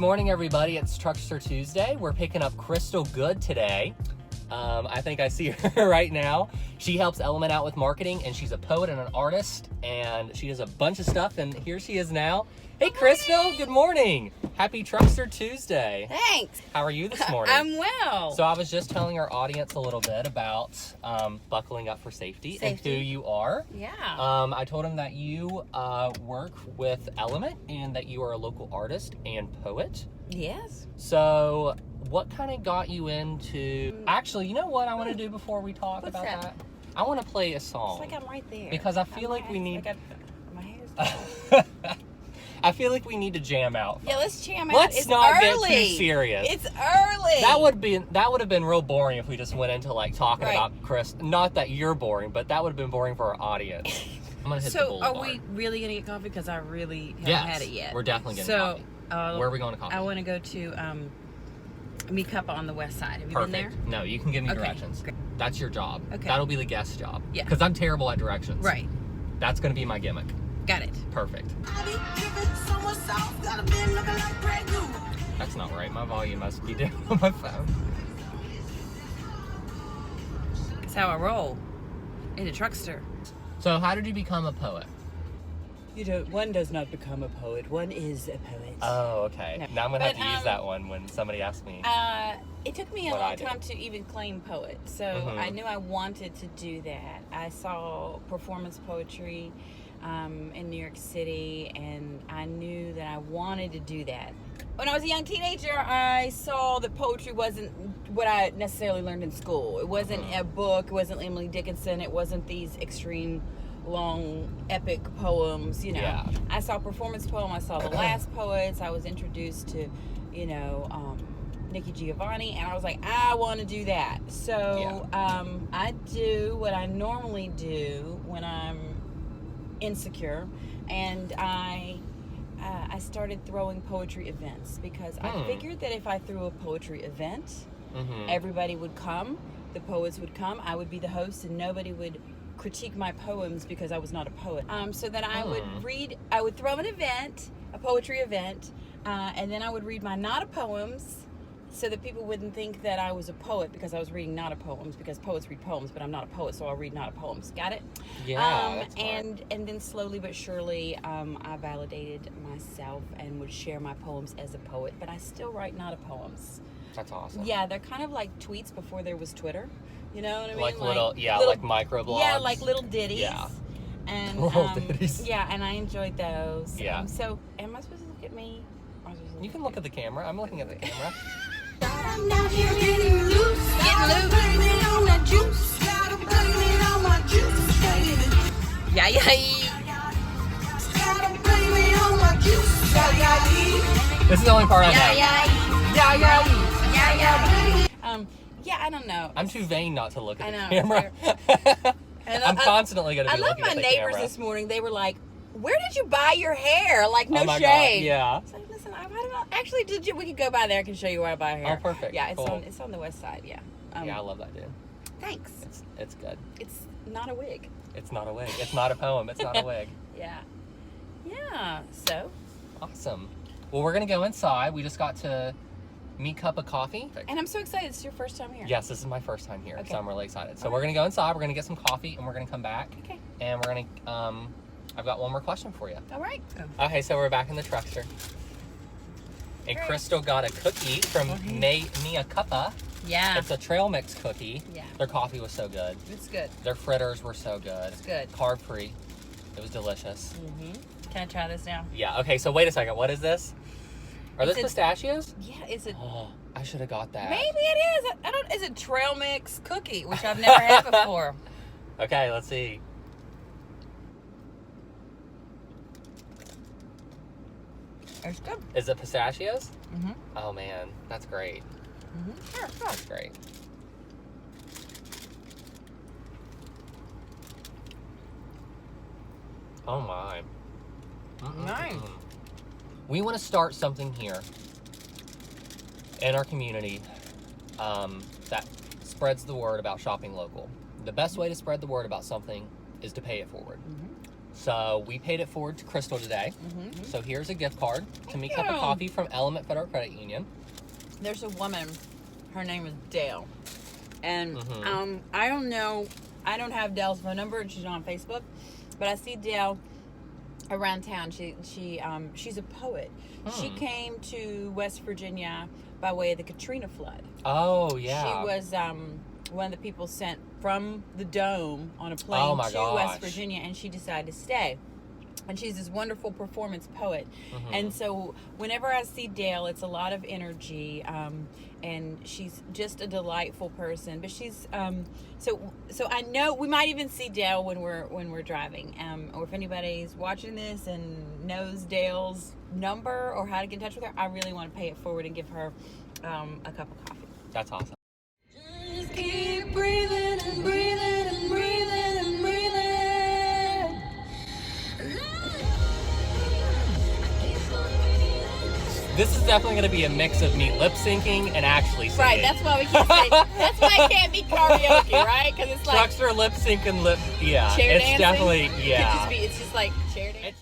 morning, everybody. It's Truckster Tuesday. We're picking up Crystal Good today. I think I see her right now. She helps Element out with marketing, and she's a poet and an artist, and she does a bunch of stuff, and here she is now. Hey, Crystal, good morning. Happy Truckster Tuesday. Thanks. How are you this morning? I'm well. So I was just telling our audience a little bit about buckling up for safety and who you are. Yeah. I told them that you work with Element and that you are a local artist and poet. Yes. So what kind of got you into... Actually, you know what I want to do before we talk about that? I want to play a song. It's like I'm right there. Because I feel like we need... my hair's I feel like we need to jam out. Yeah, let's jam out. Let's not get too serious. It's early. That would have been real boring if we just went into like talking about Chris. Not that you're boring, but that would have been boring for our audience. I'm gonna hit the boulevard. Are we really gonna get coffee? Because I really haven't had it yet. We're definitely getting coffee. Where are we going to coffee? I want to go to Mi Cuppa on the west side. Have you been there? No, you can give me directions. Great. That's your job. Okay. That'll be the guest job. Yeah. Because I'm terrible at directions. Right. That's gonna be my gimmick. Got it. Perfect. That's not right. My volume must be down on my phone. That's how I roll. In a truckster. So how did you become a poet? One does not become a poet. One is a poet. Oh, okay. No. Now I'm going to have to use that one when somebody asks me. It took me a long time to even claim poet. So I knew I wanted to do that. I saw performance poetry in New York City, and I knew that I wanted to do that. When I was a young teenager, I saw that poetry wasn't what I necessarily learned in school. It wasn't a book. It wasn't Emily Dickinson. It wasn't these extreme, long, epic poems. You know, Yeah. I saw performance poem. I saw The Last Poets. I was introduced to, Nikki Giovanni, and I was like, I want to do that. So I do what I normally do when I'm insecure, and I started throwing poetry events because I figured that if I threw a poetry event, everybody would come, the poets would come, I would be the host, and nobody would critique my poems because I was not a poet. So then I would throw an event, a poetry event, and then I would read my nada poems so that people wouldn't think that I was a poet because I was reading nada poems, because poets read poems, but I'm not a poet, so I'll read nada poems. Got it? Yeah. And then slowly but surely, I validated myself and would share my poems as a poet, but I still write nada poems. That's awesome. Yeah, they're kind of like tweets before there was Twitter. You know what I mean? Like like microblogs. Yeah, like little ditties. Yeah. And little ditties. Yeah, and I enjoyed those. Yeah. So, am I supposed to look at me? You can look at the camera. I'm looking at the camera. I'm out here getting loose. Blame it on that juice. Gotta blame it on my juice, baby. Yeah. Gotta blame it on my juice. Yeah. This is the only part I know. Yeah, I don't know. I'm too vain not to look at the I know. camera. And I'm constantly going to be looking at the camera. I love my neighbors this morning. They were like, "Where did you buy your hair? Like, no oh my shade." God, yeah. I was like, "Listen, I don't know. Actually, we could go by there. I can show you where I buy hair." Oh, perfect. Yeah, Cool. it's on the west side. Yeah. Yeah, I love that, dude. Thanks. It's good. It's not a wig. It's not a wig. It's not a poem. It's not a wig. Yeah. So. Awesome. Well, we're going to go inside. We just got to Mi Cuppa coffee. And I'm so excited. It's your first time here. Yes, this is my first time here, Okay. so I'm really excited. So we're going to go inside. We're going to get some coffee, and we're going to come back. Okay. And we're going to, I've got one more question for you. All right. Okay, so we're back in the truckster. And Great. Crystal got a cookie from Mi Cuppa. Yeah. It's a trail mix cookie. Yeah. Their coffee was so good. It's good. Their fritters were so good. It's good. Carb free. It was delicious. Can I try this now? Yeah, okay, so wait a second. What is this? Are those pistachios? Yeah. Is it? Oh, I should have got that. Maybe it is. I don't. Is it trail mix cookie, which I've never had before? Okay, let's see. It's good. Is it pistachios? Mm-hmm. Oh man, that's great. Sure. That's great. Oh my. Nice. We want to start something here in our community that spreads the word about shopping local. The best way to spread the word about something is to pay it forward. So we paid it forward to Crystal today. Mm-hmm. So here's a gift card to me, Thank cup of you. coffee from Element Federal Credit Union. There's a woman, her name is Dale, and Mhm. I don't know, I don't have Dale's phone number, and she's on Facebook, but I see Dale around town. She's a poet. She came to West Virginia by way of the Katrina flood. Oh yeah. She was one of the people sent from the Dome on a plane Oh, my to West gosh. Virginia, and she decided to stay. And she's this wonderful performance poet. And so whenever I see Dale, it's a lot of energy, and she's just a delightful person. But she's so I know we might even see Dale when we're driving, or if anybody's watching this and knows Dale's number or how to get in touch with her, I really want to pay it forward and give her a cup of coffee. That's awesome. Just keep breathing and breathing and breathing and breathing. This is definitely going to be a mix of me lip syncing and actually singing. Right, that's why we can't say. That's why it can't be karaoke, right? Because it's like Truckster lip sync and lip. Yeah, chair it's dancing. definitely It could yeah. just be, it's just like chair dancing. It's